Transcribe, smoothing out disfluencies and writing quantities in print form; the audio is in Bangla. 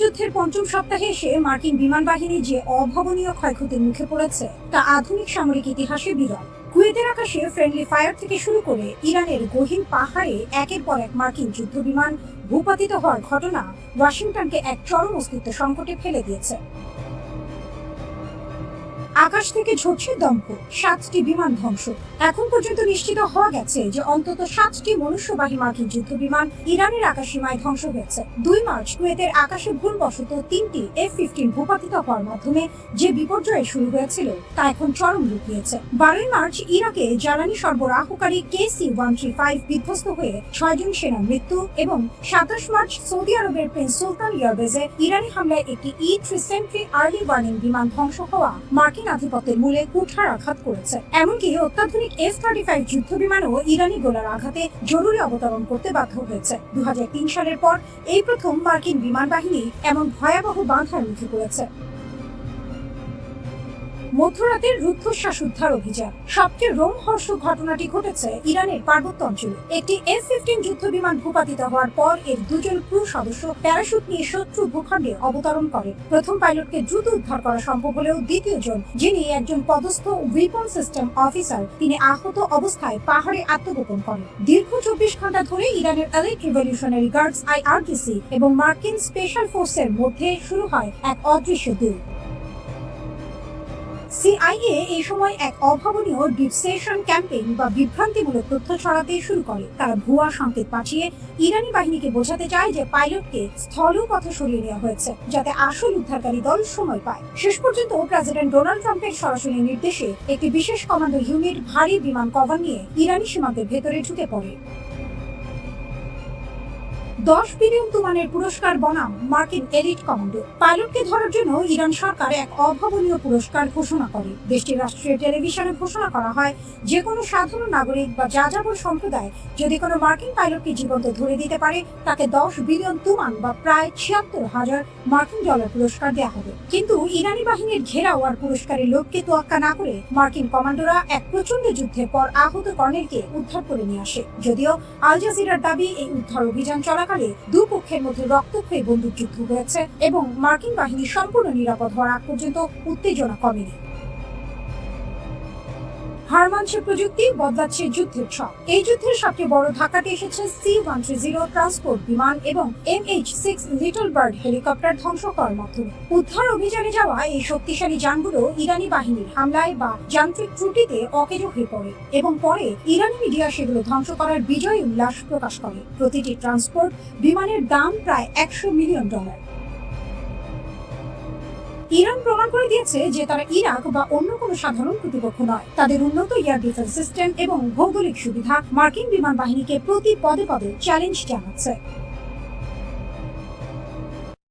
যুদ্ধের পঞ্চম সপ্তাহে এসে মার্কিন বিমান বাহিনী যে অভাবনীয় ক্ষয়ক্ষতির মুখে পড়েছে তা আধুনিক সামরিক ইতিহাসে বিরল। কুয়েতের আকাশে ফ্রেন্ডলি ফায়ার থেকে শুরু করে ইরানের গহীন পাহাড়ে একের পর এক মার্কিন যুদ্ধ বিমান ভূপাতিত হওয়ার ঘটনা ওয়াশিংটনকে এক চরম অস্তিত্ব সংকটে ফেলে দিয়েছে। আকাশ থেকে ঝরছে দম্ভ, 7টি বিমান ধ্বংস। এখন পর্যন্ত নিশ্চিত হওয়া গেছে যে অন্তত 7টি মনুষ্যবাহী মার্কিন যুদ্ধ বিমান ইরানের আকাশসীমায় ধ্বংস হয়েছে। 2 মার্চ কুয়েতের আকাশে ভুলবশত 3টি F-15 ভূপাতিত হওয়ার মাধ্যমে যে বিপর্যয় শুরু হয়েছিল তা এখন চরম রূপ নিয়েছে। 12 মার্চ ইরাকে জ্বালানি সরবরাহকারী KC-135 বিধ্বস্ত হয়ে 6 জন সেনার মৃত্যু এবং 27 মার্চ সৌদি আরবের প্রিন্স সুলতান এয়ারবেজে ইরানি হামলায় একটি E-3 সেন্ট্রি আর্লি ওয়ার্নিং বিমান ধ্বংস হওয়া মার্কিন আধিপত্যের মূলে কুঠার আঘাত করেছে। এমনকি অত্যাধুনিক F-35 যুদ্ধ বিমানও ইরানি গোলার আঘাতে জরুরি অবতরণ করতে বাধ্য হয়েছে। 2003 সালের পর এই প্রথম মার্কিন বিমান বাহিনী এমন ভয়াবহ বাধার মুখে পড়েছে। মধ্যরাতের রুদ্ধশ্বাস উদ্ধার অভিযান। সবচেয়ে রোমহর্ষক ঘটনাটি ঘটেছে ইরানের পার্বত্য অঞ্চলে। একটি F-15 যুদ্ধ বিমান ভূপাতিত হওয়ার পর এর 2 জন ক্রু সদস্য প্যারাশুট নিয়ে শত্রু ভূখণ্ডে অবতরণ করেন। প্রথম পাইলটকে দ্রুত উদ্ধার করা সম্ভব হলেও দ্বিতীয় জন, যিনি একজন পদস্থ ওয়েপন সিস্টেম অফিসার, তিনি আহত অবস্থায় পাহাড়ে আত্মগোপন করেন। দীর্ঘ 24 ঘন্টা ধরে ইরানের এলিট রিভলিউশনারি গার্ডস IRGC এবং মার্কিন স্পেশাল ফোর্সের মধ্যে শুরু হয় এক অদৃশ্য যুদ্ধ। CIA এই সময় এক অভাবনীয় ডিপসেশন ক্যাম্পেইন বা বিভ্রান্তিমূলক তথ্য ছড়াতে শুরু করে। তারা ভুয়া সংকেত পাঠিয়ে ইরানি বাহিনীকে বোঝাতে চায় যে পাইলটকে স্থলপথে সরিয়ে নেওয়া হয়েছে, যাতে আসল উদ্ধারকারী দল সময় পায়। শেষ পর্যন্ত প্রেসিডেন্ট ডোনাল্ড ট্রাম্পের সরাসরি নির্দেশে একটি বিশেষ কমান্ডো ইউনিট ভারী বিমান কভার নিয়ে ইরানি সীমান্তের ভেতরে ঢুকে পড়ে। 10 বিলিয়ন তুমানের পুরস্কার বনাম মার্কিন এলিট কমান্ডো। পাইলটকে ধরার জন্য ইরান সরকার এক অভাবনীয় পুরস্কার ঘোষণা করে। দেশটির রাষ্ট্রীয় টেলিভিশনে ঘোষণা করা হয়, যে কোনো সাধারণ নাগরিক বা যাযাবর সম্প্রদায় যদি কোনো মার্কিন পাইলটকে জীবন্ত ধরে দিতে পারে, তাকে 10 বিলিয়ন তুমান বা প্রায় 76,000 মার্কিন ডলার পুরস্কার দেওয়া হবে। কিন্তু ইরানি বাহিনীর ঘেরাও আর পুরস্কারের লোককে তোয়াক্কা না করে মার্কিন কমান্ডোরা এক প্রচন্ড যুদ্ধের পর আহত কর্নেলকে উদ্ধার করে নিয়ে আসে। যদিও আল জাজিরার দাবি, এই উদ্ধার অভিযান চলাকালে দুপক্ষের মধ্যে রক্তক্ষয়ী বন্দুকযুদ্ধ হয়েছে এবং মার্কিন বাহিনী সম্পূর্ণ নিরাপদ হওয়ার আগ পর্যন্ত উত্তেজনা কমেনি। হার মানছে প্রযুক্তি, বদলাচ্ছে যুদ্ধের ছক। এই যুদ্ধের সবচেয়ে বড় ধাক্কাটি এসেছে C-130 ট্রান্সপোর্ট বিমান এবং MH-6 লিটল বার্ড হেলিকপ্টার ধ্বংস করার মাধ্যমে। উদ্ধার অভিযানে যাওয়া এই শক্তিশালী যানগুলো ইরানি বাহিনীর হামলায় বা যান্ত্রিক ত্রুটিতে অকেজো হয়ে পড়ে এবং পরে ইরানি মিডিয়া সেগুলো ধ্বংস করার বিজয় উল্লাস প্রকাশ করে। প্রতিটি ট্রান্সপোর্ট বিমানের দাম প্রায় $100 মিলিয়ন। ইরান প্রমাণ করে দিয়েছে যে তারা ইরাক বা অন্য কোনো সাধারণ প্রতিপক্ষ নয়। তাদের উন্নত এয়ার ডিফেন্স সিস্টেম এবং ভৌগোলিক সুবিধা মার্কিন বিমান বাহিনীকে প্রতি পদে পদে চ্যালেঞ্জ জানাচ্ছে।